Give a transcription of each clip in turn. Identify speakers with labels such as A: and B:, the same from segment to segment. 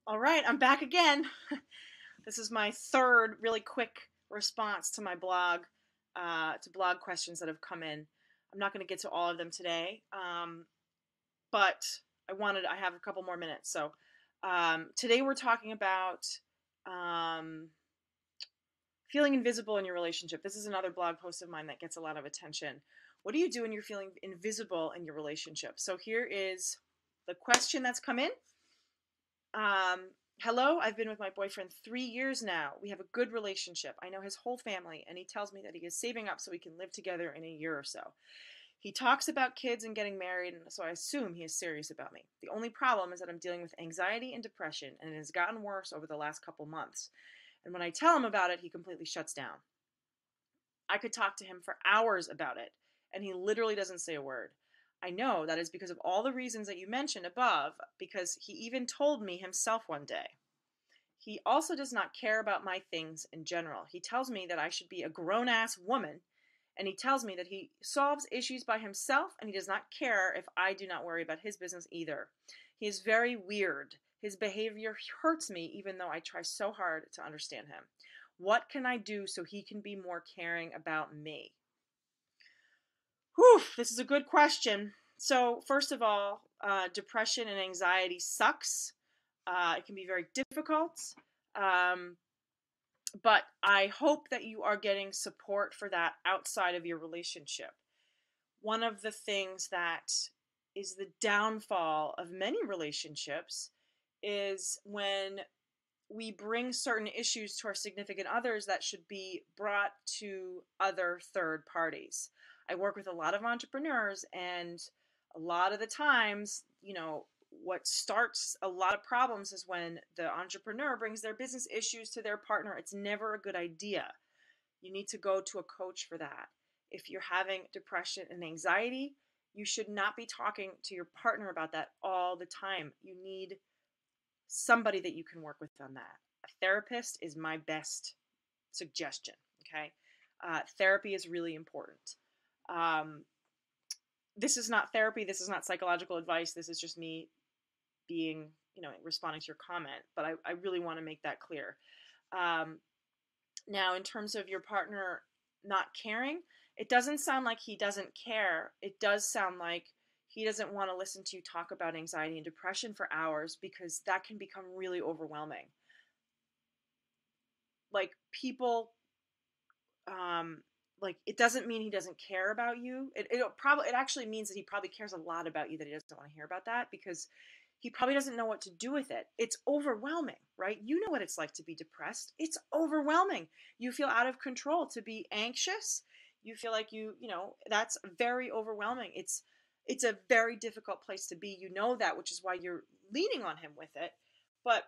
A: All right, I'm back again. This is my third really quick response to my blog, to blog questions that have come in. I'm not going to get to all of them today, but I have a couple more minutes. So today we're talking about um, feeling invisible in your relationship. This is another blog post of mine that gets a lot of attention. What do you do when you're feeling invisible in your relationship? So here is the question that's come in. Hello, I've been with my boyfriend 3 years now. We have a good relationship. I know his whole family, and he tells me that he is saving up so we can live together in a year or so. He talks about kids and getting married, and so I assume he is serious about me. The only problem is that I'm dealing with anxiety and depression, and it has gotten worse over the last couple months. And when I tell him about it, he completely shuts down. I could talk to him for hours about it, and he literally doesn't say a word. I know that is because of all the reasons that you mentioned above, because he even told me himself one day. He also does not care about my things in general. He tells me that I should be a grown ass woman, and he tells me that he solves issues by himself and he does not care if I do not worry about his business either. He is very weird. His behavior hurts me even though I try so hard to understand him. What can I do so he can be more caring about me? Whew, this is a good question. So, first of all, depression and anxiety sucks. It can be very difficult. Um, but I hope that you are getting support for that outside of your relationship. One of the things that is the downfall of many relationships is when we bring certain issues to our significant others that should be brought to other third parties. I work with a lot of entrepreneurs, and a lot of the times, what starts a lot of problems is when the entrepreneur brings their business issues to their partner. It's never a good idea. You need to go to a coach for that. If you're having depression and anxiety, you should not be talking to your partner about that all the time. You need somebody that you can work with on that. A therapist is my best suggestion. Okay. Therapy is really important. This is not therapy. This is not psychological advice. This is just me being, responding to your comment. But I really want to make that clear. Now, in terms of your partner not caring, it doesn't sound like he doesn't care. It does sound like he doesn't want to listen to you talk about anxiety and depression for hours, because that can become really overwhelming. Like, people, it doesn't mean he doesn't care about you. It actually means that he probably cares a lot about you, that he doesn't want to hear about that, because he probably doesn't know what to do with it. It's overwhelming, right? You know what it's like to be depressed. It's overwhelming. You feel out of control. To be anxious, you feel like that's very overwhelming. It's a very difficult place to be. You know that, which is why you're leaning on him with it. But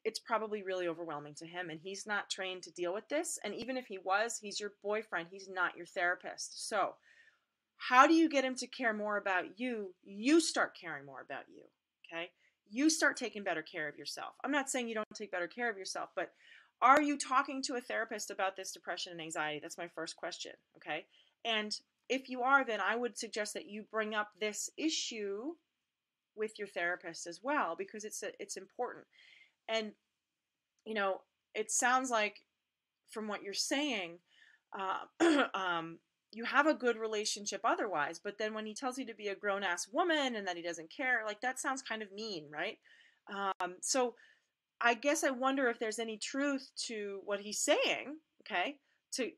A: it's probably really overwhelming to him, and he's not trained to deal with this. And even if he was, he's your boyfriend. He's not your therapist. So how do you get him to care more about you? You start caring more about you. Okay. You start taking better care of yourself. I'm not saying you don't take better care of yourself, but are you talking to a therapist about this depression and anxiety? That's my first question. Okay. And if you are, then I would suggest that you bring up this issue with your therapist as well, because it's important. And it sounds like, from what you're saying, you have a good relationship otherwise, but then when he tells you to be a grown-ass woman and that he doesn't care, like, that sounds kind of mean, right? So I guess I wonder if there's any truth to what he's saying. Okay, to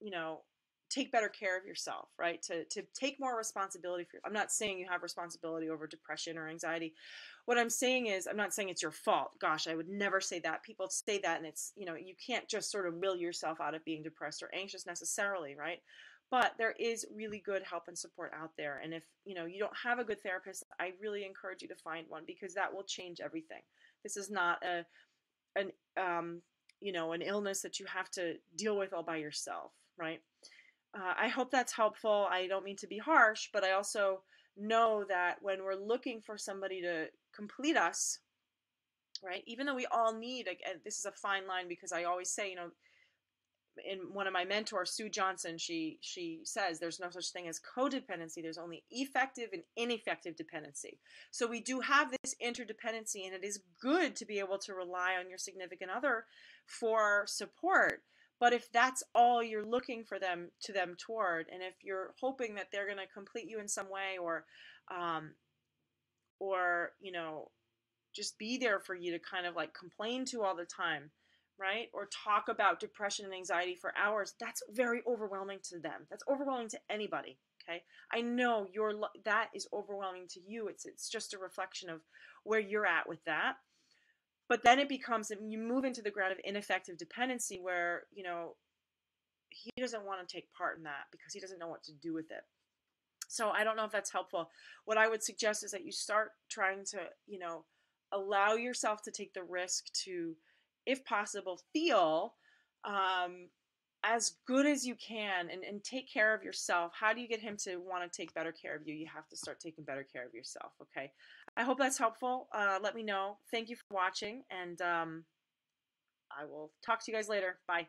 A: you know take better care of yourself, right? To take more responsibility for. I'm not saying you have responsibility over depression or anxiety. What I'm saying is, I'm not saying it's your fault. Gosh, I would never say that. People say that, and it's, you can't just sort of will yourself out of being depressed or anxious necessarily, right? But there is really good help and support out there. And if, you don't have a good therapist, I really encourage you to find one, because that will change everything. This is not an an illness that you have to deal with all by yourself, right? I hope that's helpful. I don't mean to be harsh, but I also know that when we're looking for somebody to complete us, right? Even though we all need, and this is a fine line, because I always say, in one of my mentors, Sue Johnson, she says there's no such thing as codependency. There's only effective and ineffective dependency. So we do have this interdependency, and it is good to be able to rely on your significant other for support. But if that's all you're looking for them toward, and if you're hoping that they're going to complete you in some way, um, or just be there for you to kind of like complain to all the time, right? Or talk about depression and anxiety for hours, that's very overwhelming to them. That's overwhelming to anybody, okay? I know that is overwhelming to you. It's just a reflection of where you're at with that. But then it becomes, you move into the ground of ineffective dependency where, he doesn't want to take part in that because he doesn't know what to do with it. So I don't know if that's helpful. What I would suggest is that you start trying to, allow yourself to take the risk to, if possible, feel as good as you can, and take care of yourself. How do you get him to want to take better care of you? You have to start taking better care of yourself, okay? I hope that's helpful. Let me know. Thank you for watching, and I will talk to you guys later. Bye.